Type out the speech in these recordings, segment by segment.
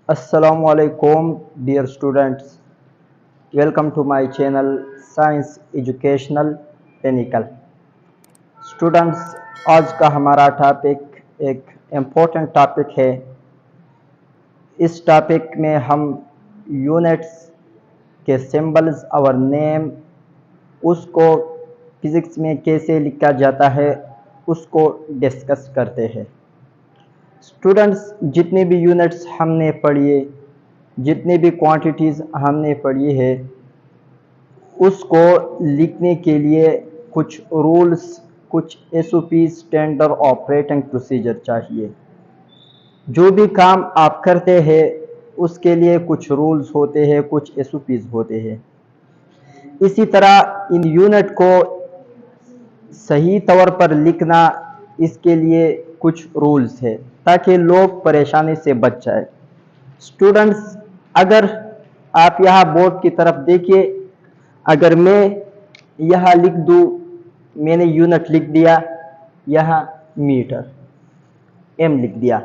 Assalamualaikum dear students, welcome to my channel Science Educational Technical। Students, आज का हमारा topic एक इम्पोर्टेंट टॉपिक है। इस टॉपिक में हम यूनिट्स के सिंबल्स और नेम, उसको फिज़िक्स में कैसे लिखा जाता है उसको डिस्कस करते हैं। स्टूडेंट्स, जितनी भी यूनिट्स हमने पढ़ी है, जितनी भी क्वांटिटीज़ हमने पढ़ी है, उसको लिखने के लिए कुछ रूल्स, कुछ SOP स्टैंडर्ड ऑपरेटिंग प्रोसीजर चाहिए। जो भी काम आप करते हैं उसके लिए कुछ रूल्स होते हैं, कुछ SOPs होते हैं। इसी तरह इन यूनिट को सही तौर पर लिखना, इसके लिए कुछ रूल्स है ताकि लोग परेशानी से बच जाए। स्टूडेंट्स, अगर आप यहाँ बोर्ड की तरफ देखिए, अगर मैं यहाँ लिख दूँ, मैंने यूनिट लिख दिया, यहाँ मीटर M लिख दिया,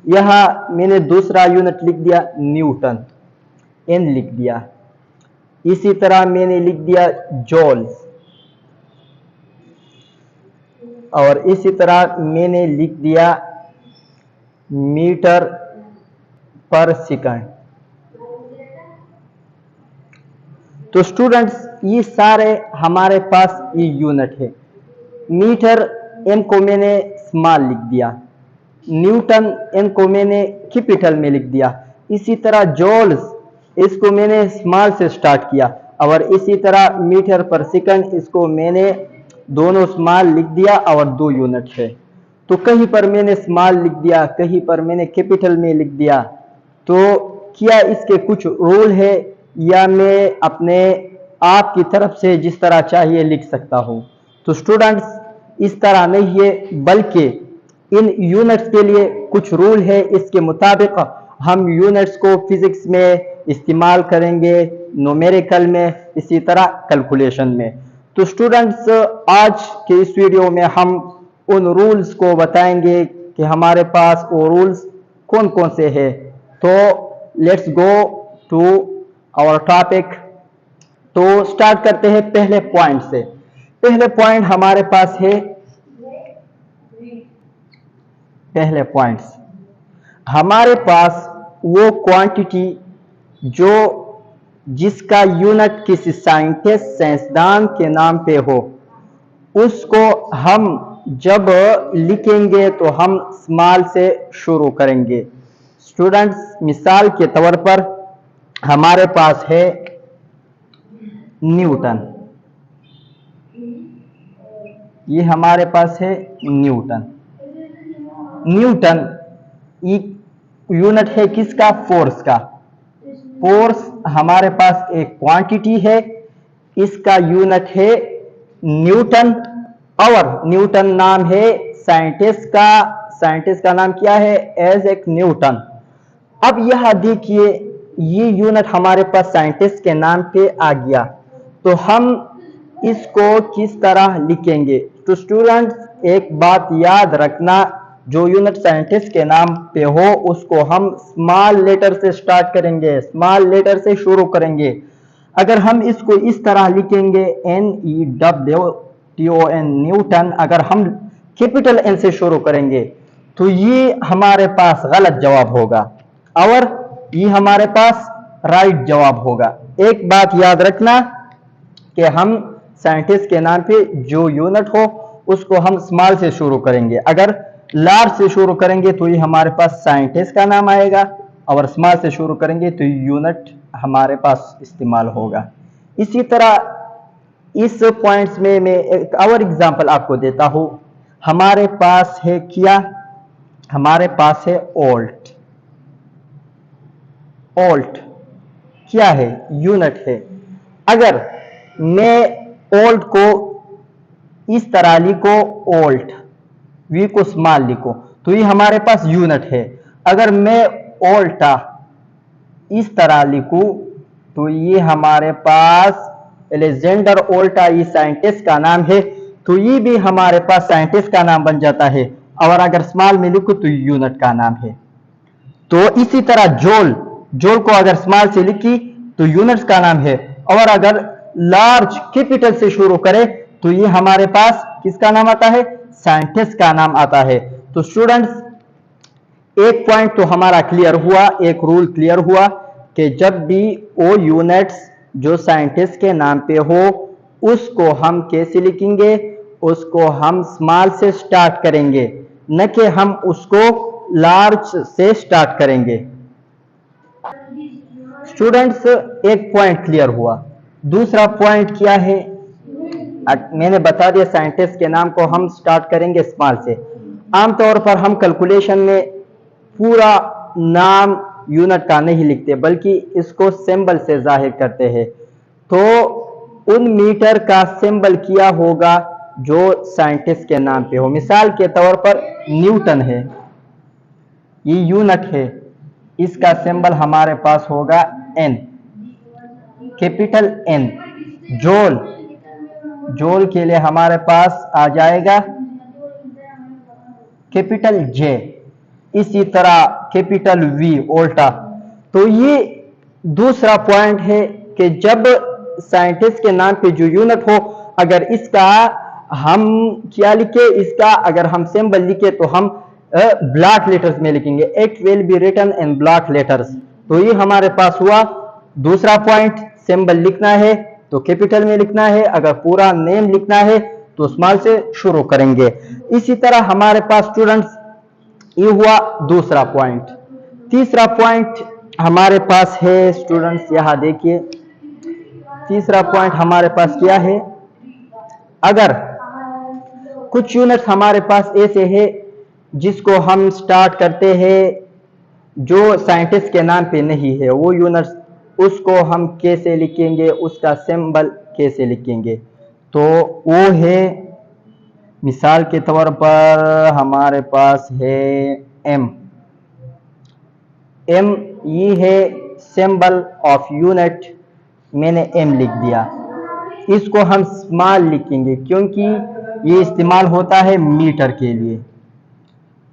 यहाँ मैंने दूसरा यूनिट लिख दिया न्यूटन N लिख दिया, इसी तरह मैंने लिख दिया जॉल, और इसी तरह मैंने लिख दिया मीटर पर सेकंड। तो स्टूडेंट्स, ये सारे हमारे पास ये यूनिट है। मीटर M को मैंने स्मॉल लिख दिया, न्यूटन N को मैंने कैपिटल में लिख दिया, इसी तरह जॉल्स इसको मैंने स्मॉल से स्टार्ट किया, और इसी तरह मीटर पर सेकंड इसको मैंने दोनों स्मॉल लिख दिया और 2 यूनिट है। तो कहीं पर मैंने स्मॉल लिख दिया, कहीं पर मैंने कैपिटल में लिख दिया। तो क्या इसके कुछ रूल है या मैं अपने आप की तरफ से जिस तरह चाहिए लिख सकता हूं? तो स्टूडेंट्स, इस तरह नहीं है, बल्कि इन यूनिट्स के लिए कुछ रूल है। इसके मुताबिक हम यूनिट्स को फिजिक्स में इस्तेमाल करेंगे, न्यूमेरिकल में, इसी तरह कैलकुलेशन में। तो स्टूडेंट्स, आज के इस वीडियो में हम उन रूल्स को बताएंगे कि हमारे पास वो रूल्स कौन कौन से हैं। तो let's go to our topic. तो स्टार्ट करते हैं पहले पॉइंट से। पहले पॉइंट हमारे पास है, पहले पॉइंट्स हमारे पास वो क्वांटिटी जिसका यूनिट किसी साइंटिस्ट, साइंसदान के नाम पे हो, उसको हम जब लिखेंगे तो हम स्मॉल से शुरू करेंगे। स्टूडेंट्स, मिसाल के तौर पर हमारे पास है न्यूटन, ये हमारे पास है न्यूटन। न्यूटन यूनिट है किसका? फोर्स का। फोर्स हमारे पास एक क्वांटिटी है, इसका यूनिट है न्यूटन, और न्यूटन नाम है साइंटिस्ट का। साइंटिस्ट का नाम क्या है? Isaac Newton. अब यह देखिए, ये यूनिट हमारे पास साइंटिस्ट के नाम पे आ गया, तो हम इसको किस तरह लिखेंगे? तो स्टूडेंट्स, एक बात याद रखना, जो यूनिट साइंटिस्ट के नाम पे हो उसको हम स्मॉल लेटर से स्टार्ट करेंगे, स्मॉल लेटर से शुरू करेंगे। अगर हम इसको इस तरह लिखेंगे NEWTON न्यूटन, अगर हम कैपिटल N से शुरू करेंगे तो ये हमारे पास गलत जवाब होगा और ये हमारे पास राइट जवाब होगा। एक बात याद रखना कि हम साइंटिस्ट के नाम पे जो यूनिट हो उसको हम स्मॉल से शुरू करेंगे। अगर लार्ज से शुरू करेंगे तो ये हमारे पास साइंटिस्ट का नाम आएगा, और स्मॉल से शुरू करेंगे तो यूनिट हमारे पास इस्तेमाल होगा। इसी तरह इस पॉइंट्स में मैं एक और एग्जांपल आपको देता हूं। हमारे पास है क्या? हमारे पास है वोल्ट। वोल्ट क्या है? यूनिट है। अगर मैं वोल्ट को इस तरह लिखो, वोल्ट, V को स्मॉल लिखो, तो ये हमारे पास यूनिट है। अगर मैं वोल्टा इस तरह लिखूं तो ये हमारे पास अलेक्जेंडर वोल्टा, ये साइंटिस्ट का नाम है, तो ये भी हमारे पास साइंटिस्ट का नाम बन जाता है। और अगर स्मॉल में लिखूं तो यूनिट का नाम है। तो इसी तरह जूल, जोल को अगर स्मॉल से लिखी तो यूनिट्स का नाम है, और अगर लार्ज कैपिटल से शुरू करें तो ये हमारे पास किसका नाम आता है, साइंटिस्ट का नाम आता है। तो स्टूडेंट्स एक पॉइंट तो हमारा क्लियर हुआ, एक रूल क्लियर हुआ कि जब भी वो यूनिट्स जो साइंटिस्ट के नाम पे हो उसको हम कैसे लिखेंगे, उसको हम स्मॉल से स्टार्ट करेंगे, न कि हम उसको लार्ज से स्टार्ट करेंगे। स्टूडेंट्स एक पॉइंट क्लियर हुआ। दूसरा पॉइंट क्या है, मैंने बता दिया साइंटिस्ट के नाम को हम स्टार्ट करेंगे स्मॉल से। आमतौर पर हम कैलकुलेशन में पूरा नाम यूनिट का नहीं लिखते बल्कि इसको सिंबल से जाहिर करते हैं। तो उन मीटर का सिंबल किया होगा जो साइंटिस्ट के नाम पे हो। मिसाल के तौर पर न्यूटन है, ये यूनिट है, इसका सिंबल हमारे पास होगा एन, कैपिटल एन। जोल, जोल के लिए हमारे पास आ जाएगा कैपिटल जे। इसी तरह कैपिटल वी, वोल्टा। तो ये दूसरा पॉइंट है कि जब साइंटिस्ट के नाम पे जो यूनिट हो, अगर इसका हम क्या लिखे, इसका अगर हम सिंबल लिखे तो हम ब्लॉक लेटर्स में लिखेंगे, it will be written in block letters. तो ये हमारे पास हुआ दूसरा पॉइंट। सिंबल लिखना है तो कैपिटल में लिखना है, अगर पूरा नेम लिखना है तो स्मॉल से शुरू करेंगे। इसी तरह हमारे पास स्टूडेंट्स ये हुआ दूसरा पॉइंट। तीसरा पॉइंट हमारे पास है स्टूडेंट्स, यहां देखिए तीसरा पॉइंट हमारे पास क्या है, अगर कुछ यूनिट्स हमारे पास ऐसे है जिसको हम स्टार्ट करते हैं जो साइंटिस्ट के नाम पे नहीं है, वो यूनिट्स उसको हम कैसे लिखेंगे, उसका सिंबल कैसे लिखेंगे। तो वो है, मिसाल के तौर पर हमारे पास है एम। एम ये है सिंबल ऑफ यूनिट, मैंने एम लिख दिया। इसको हम स्मॉल लिखेंगे क्योंकि ये इस्तेमाल होता है मीटर के लिए,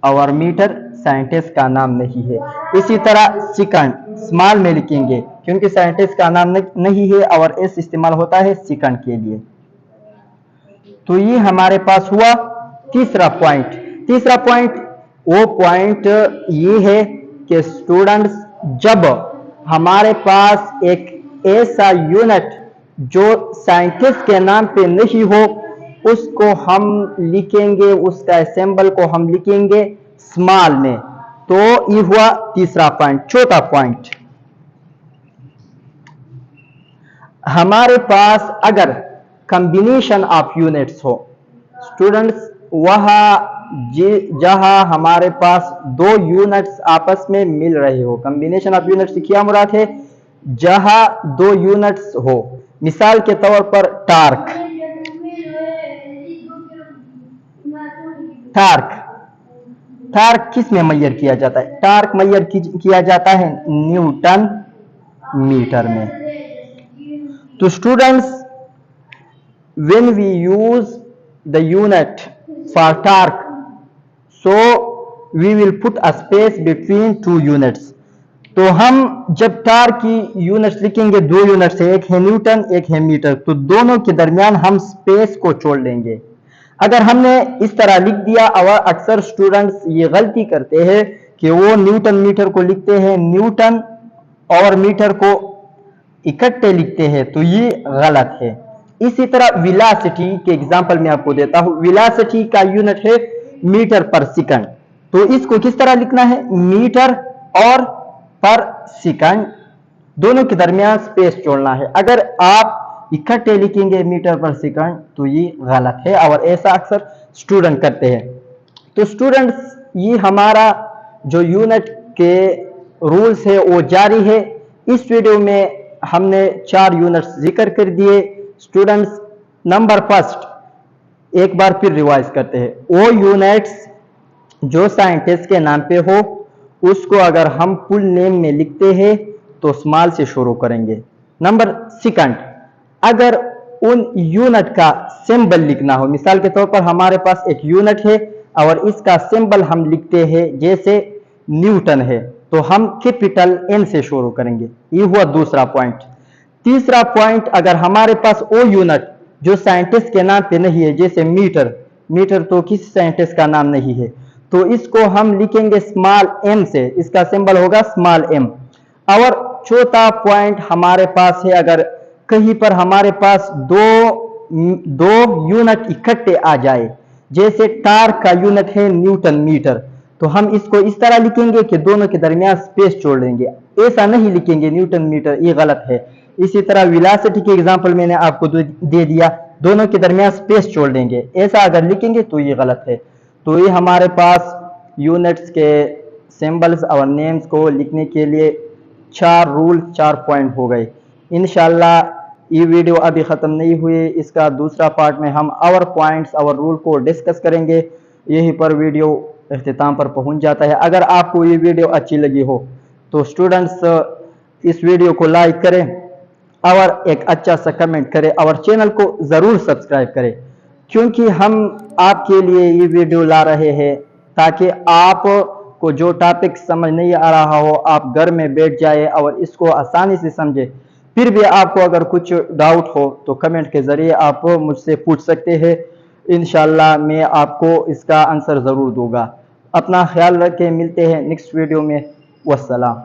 और मीटर साइंटिस्ट का नाम नहीं है। इसी तरह सेकंड स्मॉल में लिखेंगे क्योंकि साइंटिस्ट का नाम नहीं है, और एस इस्तेमाल होता है सेकंड के लिए। तो ये हमारे पास हुआ तीसरा पॉइंट। तीसरा पॉइंट वो पॉइंट ये है कि स्टूडेंट्स जब हमारे पास एक ऐसा यूनिट जो साइंटिस्ट के नाम पे नहीं हो उसको हम लिखेंगे, उसका सिंबल को हम लिखेंगे स्मॉल में। तो ये हुआ तीसरा पॉइंट। चौथा पॉइंट, हमारे पास अगर कॉम्बिनेशन ऑफ यूनिट्स हो स्टूडेंट्स, जहां हमारे पास दो यूनिट्स आपस में मिल रहे हो, कॉम्बिनेशन ऑफ यूनिट्स से क्या मुराद है, जहां दो यूनिट्स हो। मिसाल के तौर पर टार्क, टार्क टार्क किस में मेजर किया जाता है, टार्क मेजर किया जाता है न्यूटन मीटर में। तो students when we use the unit for torque, so we will put a space between two units। तो हम जब टार्क की यूनिट्स लिखेंगे, दो यूनिट्स है, एक है न्यूटन एक है मीटर, तो दोनों के दरमियान हम स्पेस को छोड़ लेंगे। अगर हमने इस तरह लिख दिया, और अक्सर स्टूडेंट्स ये गलती करते हैं कि वो न्यूटन मीटर को लिखते हैं, न्यूटन और मीटर को इकट्ठे लिखते हैं, तो ये गलत है। इसी तरह वेलोसिटी के एग्जांपल में आपको देता हूं। वेलोसिटी का यूनिट है मीटर पर सेकंड, तो इसको किस तरह लिखना है, मीटर और पर सेकंड दोनों के दरमियान स्पेस छोड़ना है। अगर आप इकट्ठे लिखेंगे मीटर पर सेकंड तो ये गलत है, और ऐसा अक्सर स्टूडेंट करते हैं। तो स्टूडेंट्स ये हमारा जो यूनिट के रूल्स है वो जारी है। इस वीडियो में हमने 4 यूनिट्स जिक्र कर दिए। स्टूडेंट्स नंबर फर्स्ट एक बार फिर रिवाइज करते हैं, वो यूनिट्स जो साइंटिस्ट के नाम पे हो उसको अगर हम फुल नेम में लिखते हैं तो स्मॉल से शुरू करेंगे। नंबर सेकंड, अगर उन यूनिट का सिंबल लिखना हो, मिसाल के तौर पर हमारे पास एक यूनिट है और इसका सिंबल हम लिखते हैं जैसे न्यूटन है, तो हम कैपिटल एन से शुरू करेंगे। ये हुआ दूसरा पॉइंट। तीसरा पॉइंट, अगर हमारे पास वो यूनिट जो साइंटिस्ट के नाम पे नहीं है, जैसे मीटर, मीटर तो किसी साइंटिस्ट का नाम नहीं है, तो इसको हम लिखेंगे स्मॉल एम से, इसका सिंबल होगा स्मॉल एम। और चौथा पॉइंट हमारे पास है, अगर कहीं पर हमारे पास दो यूनिट इकट्ठे आ जाए, जैसे टार्क का यूनिट है न्यूटन मीटर, तो हम इसको इस तरह लिखेंगे कि दोनों के दरमियान स्पेस छोड़ देंगे, ऐसा नहीं लिखेंगे न्यूटन मीटर, ये गलत है। इसी तरह वेलोसिटी की एग्जांपल मैंने आपको दे दिया, दोनों के दरमियान स्पेस छोड़ देंगे, ऐसा अगर लिखेंगे तो ये गलत है। तो ये हमारे पास यूनिट्स के सिंबल्स और नेम्स को लिखने के लिए 4 रूल, 4 पॉइंट हो गए। इंशाल्लाह ये वीडियो अभी ख़त्म नहीं हुई, इसका दूसरा पार्ट में हम और पॉइंट्स और रूल को डिस्कस करेंगे। यहीं पर वीडियो इख्तिताम पर पहुंच जाता है। अगर आपको ये वीडियो अच्छी लगी हो तो स्टूडेंट्स इस वीडियो को लाइक करें और एक अच्छा सा कमेंट करें और चैनल को ज़रूर सब्सक्राइब करें, क्योंकि हम आपके लिए ये वीडियो ला रहे हैं ताकि आपको जो टॉपिक समझ नहीं आ रहा हो, आप घर में बैठ जाए और इसको आसानी से समझे। फिर भी आपको अगर कुछ डाउट हो तो कमेंट के ज़रिए आप मुझसे पूछ सकते हैं, इंशाल्लाह मैं आपको इसका आंसर ज़रूर दूंगा। अपना ख्याल रखें, मिलते हैं नेक्स्ट वीडियो में। वस्सलाम।